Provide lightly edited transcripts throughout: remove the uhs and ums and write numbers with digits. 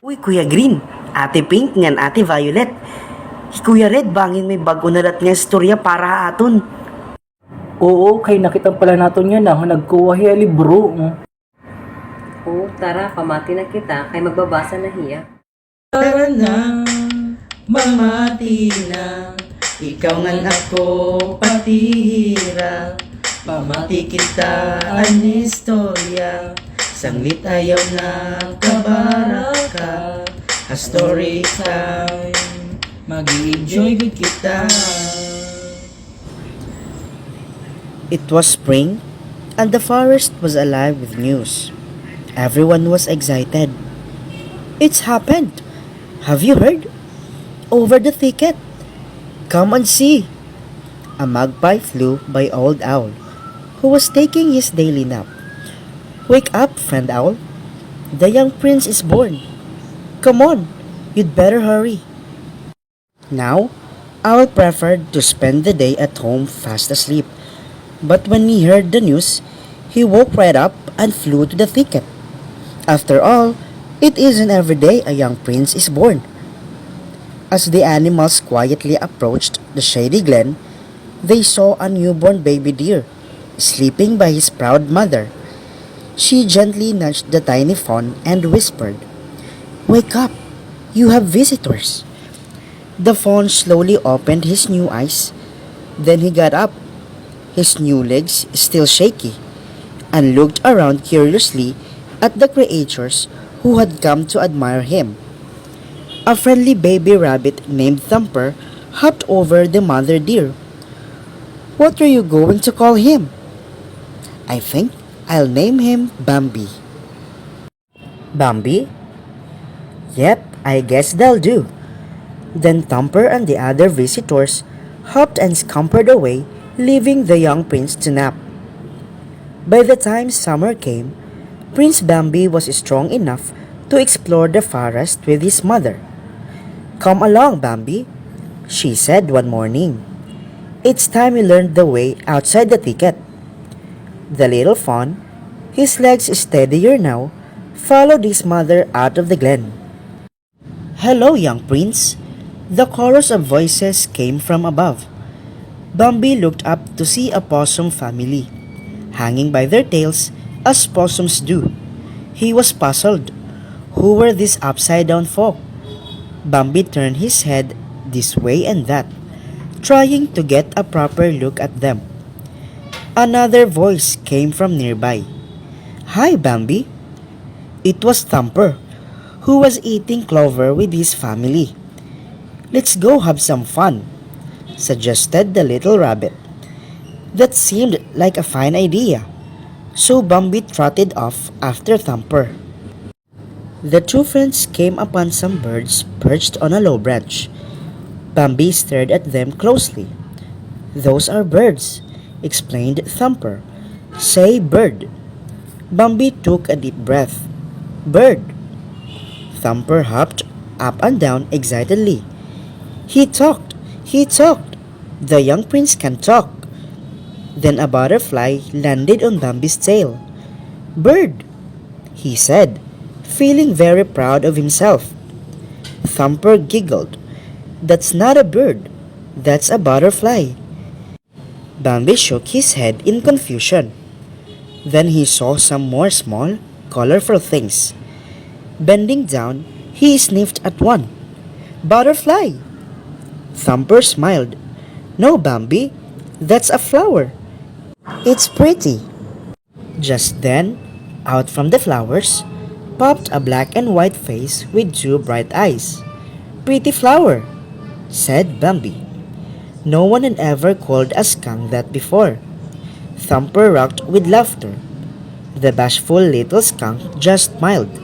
Uy, Kuya Green, Ate Pink ngan Ate Violet. Kuya Red, bangin may bago na lat nga istorya para aton. Oo, kay nakita pala nato niya na nga nagkuha hiya libro. Oo, tara, pamati na kita, kay magbabasa na hiya. Tara na, mamati na, ikaw ngan ako patihira. Pamati kita ang istorya, sanglit ayaw na kabaraka. A story time, mag-i-enjoy kita. It was spring, and the forest was alive with news. Everyone was excited. It's happened! Have you heard? Over the thicket. Come and see. A magpie flew by Old Owl, who was taking his daily nap. Wake up, friend owl. The young prince is born. Come on, you'd better hurry. Now, Owl preferred to spend the day at home fast asleep. But when he heard the news, he woke right up and flew to the thicket. After all, it isn't every day a young prince is born. As the animals quietly approached the shady glen, they saw a newborn baby deer sleeping by his proud mother. She gently nudged the tiny fawn and whispered, "Wake up! You have visitors." The fawn slowly opened his new eyes. Then he got up, his new legs still shaky, and looked around curiously at the creatures who had come to admire him. A friendly baby rabbit named Thumper hopped over the mother deer. "What are you going to call him?" "I think I'll name him Bambi." "Bambi? Yep, I guess that'll do." Then Thumper and the other visitors hopped and scampered away, leaving the young prince to nap. By the time summer came, Prince Bambi was strong enough to explore the forest with his mother. "Come along, Bambi," she said one morning. "It's time you learned the way outside the thicket." The little fawn, his legs steadier now, followed his mother out of the glen. "Hello, young prince." The chorus of voices came from above. Bambi looked up to see a possum family, hanging by their tails as possums do. He was puzzled. Who were these upside-down folk? Bambi turned his head this way and that, trying to get a proper look at them. Another voice came from nearby. "Hi, Bambi." It was Thumper, who was eating clover with his family. "Let's go have some fun," suggested the little rabbit. That seemed like a fine idea, so Bambi trotted off after Thumper. The two friends came upon some birds perched on a low branch. Bambi stared at them closely. "Those are birds," explained Thumper. "Say bird." Bambi took a deep breath. "Bird." Thumper hopped up and down excitedly. He talked! He talked! The young prince can talk. Then a butterfly landed on Bambi's tail. "Bird," he said, feeling very proud of himself. Thumper giggled. "That's not a bird. That's a butterfly." Bambi shook his head in confusion. Then he saw some more small, colorful things. Bending down, he sniffed at one. "Butterfly!" Thumper smiled. "No, Bambi, that's a flower. It's pretty." Just then, out from the flowers, popped a black and white face with two bright eyes. "Pretty flower," said Bambi. No one had ever called a skunk that before. Thumper rocked with laughter. The bashful little skunk just smiled.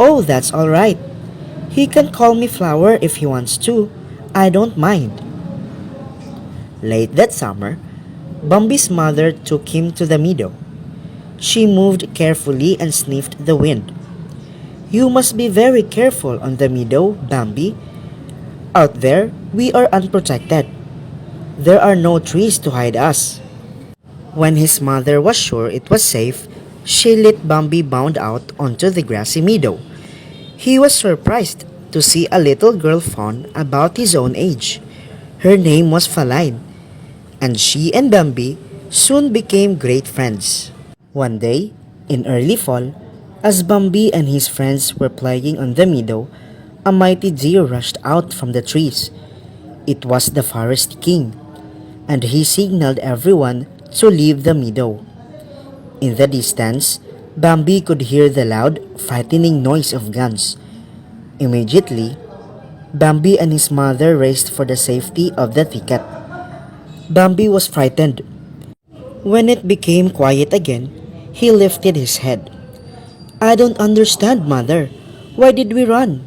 "Oh, that's all right. He can call me Flower if he wants to. I don't mind." Late that summer, Bambi's mother took him to the meadow. She moved carefully and sniffed the wind. "You must be very careful on the meadow, Bambi. Out there, we are unprotected. There are no trees to hide us." When his mother was sure it was safe, she let Bambi bound out onto the grassy meadow. He was surprised to see a little girl fawn about his own age. Her name was Faline, and she and Bambi soon became great friends. One day, in early fall, as Bambi and his friends were playing on the meadow, a mighty deer rushed out from the trees. It was the forest king, and he signaled everyone to leave the meadow. In the distance, Bambi could hear the loud, frightening noise of guns. Immediately, Bambi and his mother raced for the safety of the thicket. Bambi was frightened. When it became quiet again, he lifted his head. I don't understand, mother. Why did we run?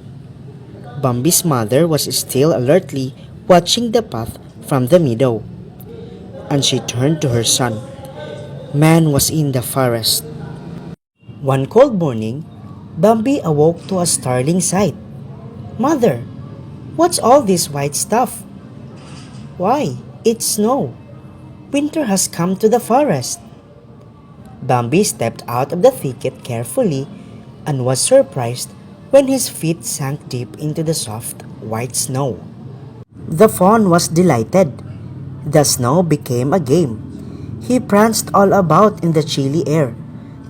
Bambi's mother was still alertly watching the path from the meadow, and she turned to her son. Man was in the forest. One cold morning, Bambi awoke to a startling sight. Mother, what's all this white stuff? Why, it's snow. Winter has come to the forest. Bambi stepped out of the thicket carefully and was surprised when his feet sank deep into the soft, white snow. The fawn was delighted. The snow became a game. He pranced all about in the chilly air,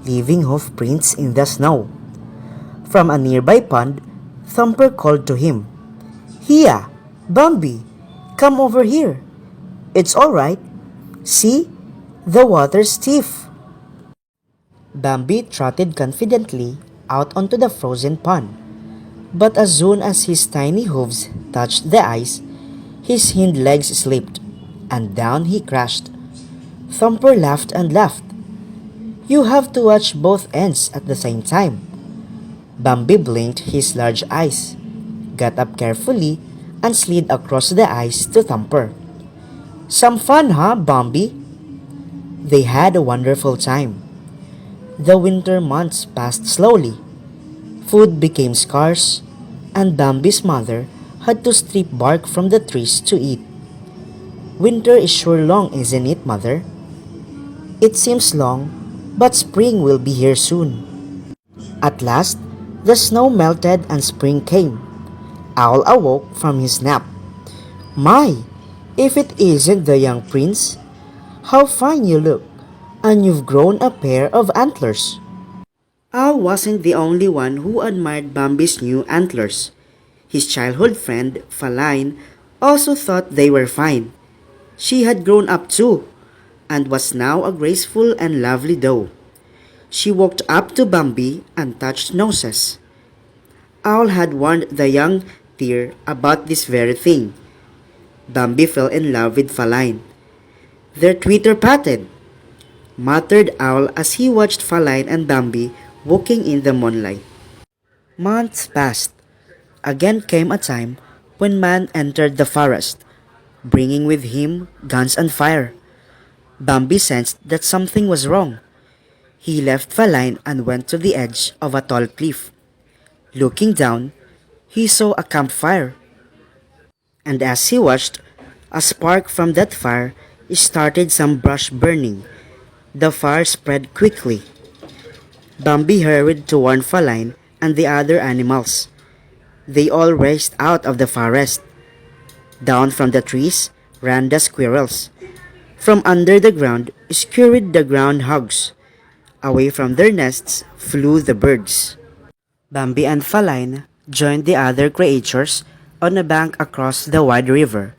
leaving hoof prints in the snow. From a nearby pond, Thumper called to him, Hiya, Bambi, come over here. It's all right. See, the water's stiff. Bambi trotted confidently out onto the frozen pond, but as soon as his tiny hooves touched the ice, his hind legs slipped, and down he crashed. Thumper laughed and laughed. You have to watch both ends at the same time. Bambi blinked his large eyes, got up carefully, and slid across the ice to Thumper. Some fun, huh, Bambi? They had a wonderful time. The winter months passed slowly. Food became scarce, and Bambi's mother had to strip bark from the trees to eat. Winter is sure long, isn't it, mother? It seems long, but spring will be here soon. At last, the snow melted and spring came. Owl awoke from his nap. My, if it isn't the young prince! How fine you look, and you've grown a pair of antlers. Owl wasn't the only one who admired Bambi's new antlers. His childhood friend, Faline, also thought they were fine. She had grown up too, and was now a graceful and lovely doe. She walked up to Bambi and touched noses. Owl had warned the young deer about this very thing. Bambi fell in love with Faline. Their twitter patted, muttered Owl as he watched Faline and Bambi walking in the moonlight. Months passed. Again came a time when man entered the forest, bringing with him guns and fire. Bambi sensed that something was wrong. He left Faline and went to the edge of a tall cliff. Looking down, he saw a campfire. And as he watched, a spark from that fire started some brush burning. The fire spread quickly. Bambi hurried to warn Faline and the other animals. They all raced out of the forest. Down from the trees ran the squirrels. From under the ground scurried the groundhogs. Away from their nests flew the birds. Bambi and Faline joined the other creatures on a bank across the wide river.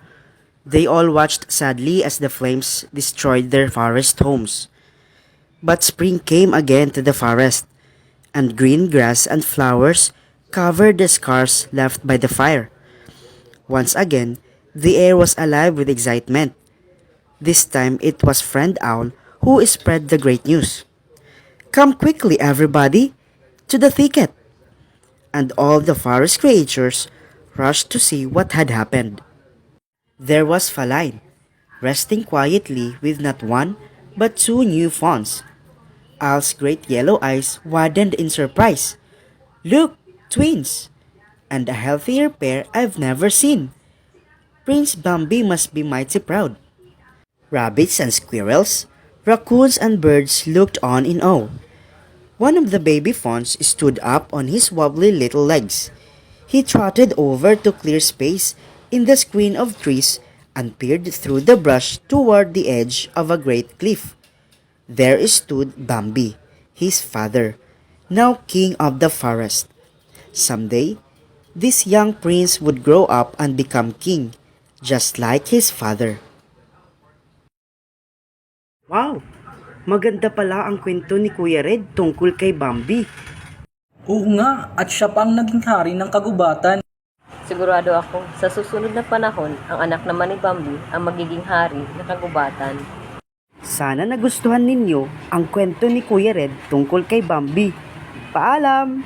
They all watched sadly as the flames destroyed their forest homes. But spring came again to the forest, and green grass and flowers covered the scars left by the fire. Once again, the air was alive with excitement. This time it was Friend Owl who spread the great news. Come quickly, everybody, to the thicket. And all the forest creatures rushed to see what had happened. There was Faline, resting quietly with not one but two new fawns. Owl's great yellow eyes widened in surprise. Look, twins! And a healthier pair I've never seen. Prince Bambi must be mighty proud. Rabbits and squirrels, raccoons and birds looked on in awe. One of the baby fawns stood up on his wobbly little legs. He trotted over to clear space in the screen of trees and peered through the brush toward the edge of a great cliff. There stood Bambi, his father, now king of the forest. Someday, this young prince would grow up and become king, just like his father. Wow! Maganda pala ang kwento ni Kuya Red tungkol kay Bambi. Oo nga, at siya pa ang naging hari ng kagubatan. Sigurado ako, sa susunod na panahon, ang anak naman ni Bambi ang magiging hari ng kagubatan. Sana nagustuhan ninyo ang kwento ni Kuya Red tungkol kay Bambi. Paalam!